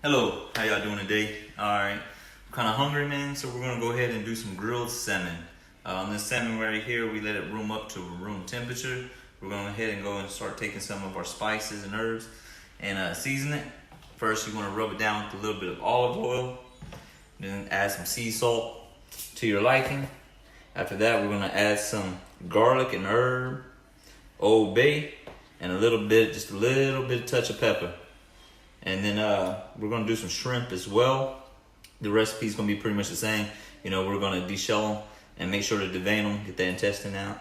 Hello, how y'all doing today? Alright, I'm kind of hungry, man, so we're going to go ahead and do some grilled salmon. On this salmon right here, we let it room up to room temperature. We're going to go ahead and start taking some of our spices and herbs and season it. First, you want to rub it down with a little bit of olive oil, then add some sea salt to your liking. After that, we're going to add some garlic and herb, Old Bay, and just a little bit of touch of pepper. And then we're gonna do some shrimp as well. The recipe's gonna be pretty much the same. We're gonna deshell them and make sure to devein them, get the intestine out.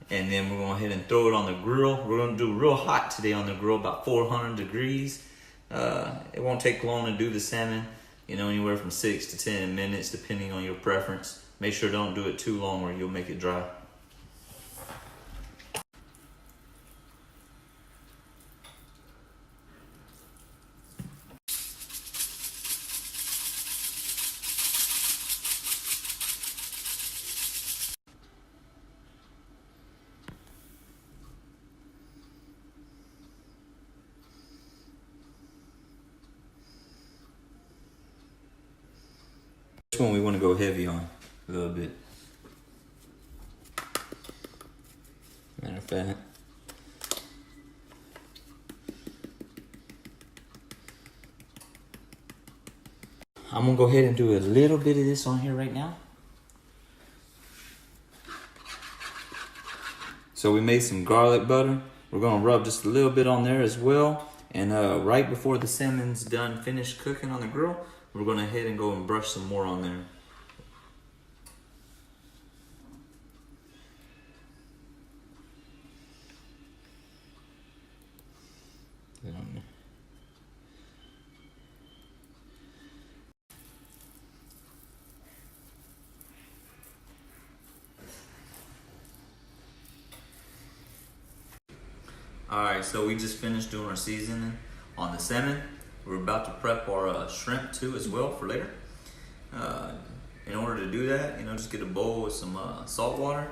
And then we're gonna go ahead and throw it on the grill. We're gonna do real hot today on the grill, about 400 degrees. It won't take long to do the salmon, anywhere from 6 to 10 minutes, depending on your preference. Make sure don't do it too long or you'll make it dry. This one we want to go heavy on a little bit. Matter of fact, I'm gonna go ahead and do a little bit of this on here right now. So we made some garlic butter. We're gonna rub just a little bit on there as well. And right before the salmon's finished cooking on the grill, we're gonna head and go and brush some more on there. Alright, so we just finished doing our seasoning on the salmon. We're about to prep our shrimp too as well for later. In order to do that, just get a bowl with some salt water,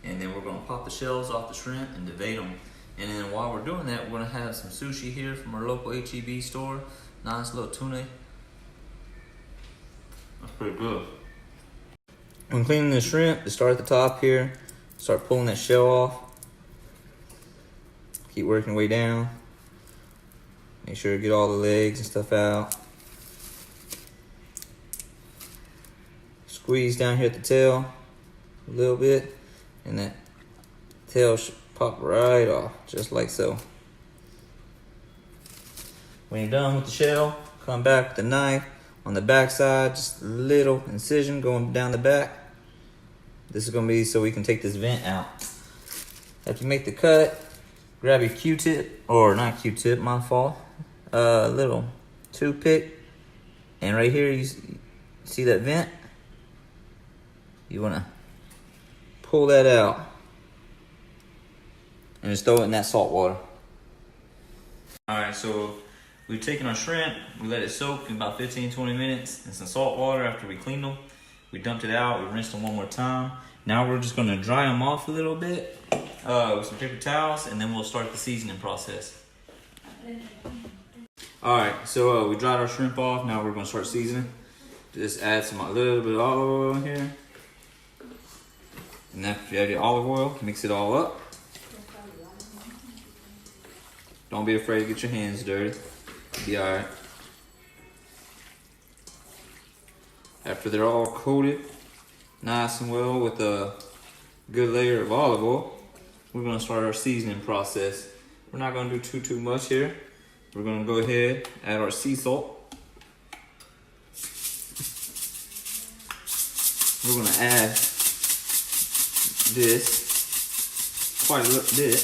and then we're going to pop the shells off the shrimp and devate them. And then while we're doing that, we're going to have some sushi here from our local HEB store. Nice little tuna. That's pretty good. When cleaning the shrimp, you start at the top here, start pulling that shell off. Keep working your way down. Make sure to get all the legs and stuff out. Squeeze down here at the tail a little bit, and that tail should pop right off, just like so. When you're done with the shell, come back with the knife on the back side, just a little incision going down the back. This is gonna be so we can take this vent out. After you make the cut, grab your Q-tip, or not Q-tip, my fault. Little toothpick, and right here you see that vent? You wanna pull that out and just throw it in that salt water. Alright, so we've taken our shrimp, we let it soak in about 15-20 minutes in some salt water after we cleaned them. We dumped it out, we rinsed them one more time. Now we're just gonna dry them off a little bit with some paper towels, and then we'll start the seasoning process. Alright, so we dried our shrimp off. Now we're gonna start seasoning. Just add a little bit of olive oil in here. And after you add your olive oil, mix it all up. Don't be afraid to get your hands dirty. You'll be alright. After they're all coated nice and well with a good layer of olive oil, we're gonna start our seasoning process. We're not gonna do too much here. We're gonna go ahead, add our sea salt. We're gonna add this, quite a little bit.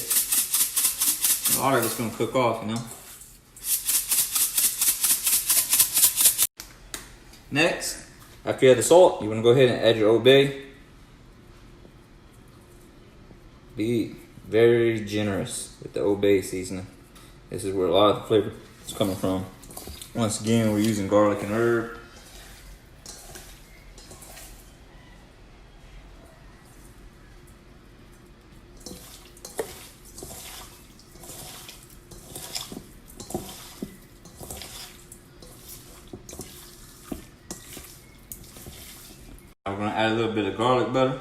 A lot of it's gonna cook off, Next, after you add the salt, you wanna go ahead and add your Old Bay. Be very generous with the Old Bay seasoning. This is where a lot of the flavor is coming from. Once again, we're using garlic and herb. We're gonna add a little bit of garlic butter.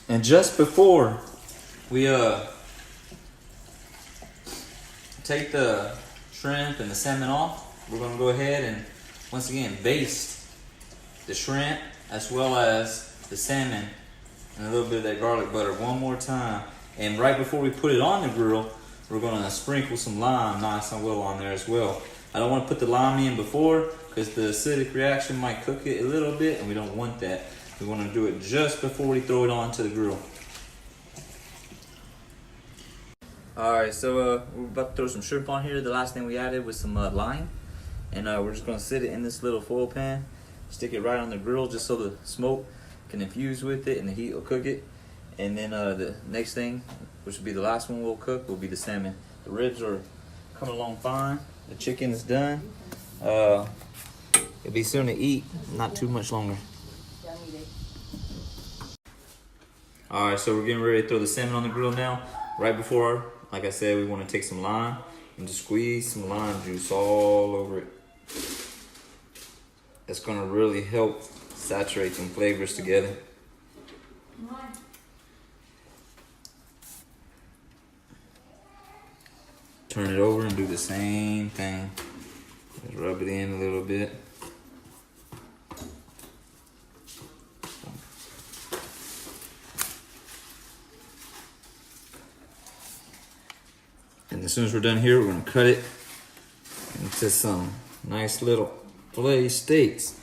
And just before we take the shrimp and the salmon off, we're gonna go ahead and once again baste the shrimp as well as the salmon and a little bit of that garlic butter one more time. And right before we put it on the grill, we're gonna sprinkle some lime nice and well on there as well. I don't wanna put the lime in before because the acidic reaction might cook it a little bit and we don't want that. We wanna do it just before we throw it onto the grill. Alright, so we're about to throw some shrimp on here. The last thing we added was some lime. And we're just gonna sit it in this little foil pan, stick it right on the grill just so the smoke can infuse with it and the heat will cook it. And then the next thing, which will be the last one we'll cook, will be the salmon. The ribs are coming along fine. The chicken is done. It'll be soon to eat, not too much longer. Alright, so we're getting ready to throw the salmon on the grill now. Right before, like I said, we want to take some lime and just squeeze some lime juice all over it. That's going to really help saturate some flavors together. Turn it over and do the same thing. Just rub it in a little bit. And as soon as we're done here, we're gonna cut it into some nice little fillet steaks.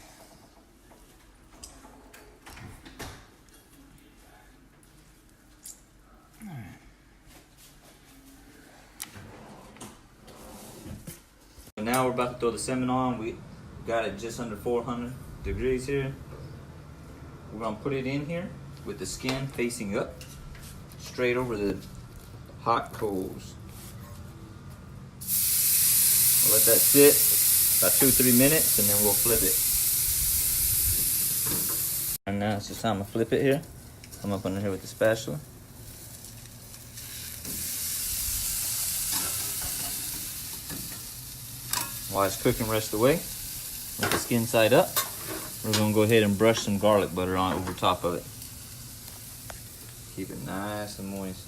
So now we're about to throw the salmon on. We got it just under 400 degrees here. We're gonna put it in here with the skin facing up, straight over the hot coals. We'll let that sit about 2-3 minutes and then we'll flip it. And now it's just time to flip it here. Come up under here with the spatula. While it's cooking rest away, with the skin side up, we're gonna go ahead and brush some garlic butter on over top of it. Keep it nice and moist.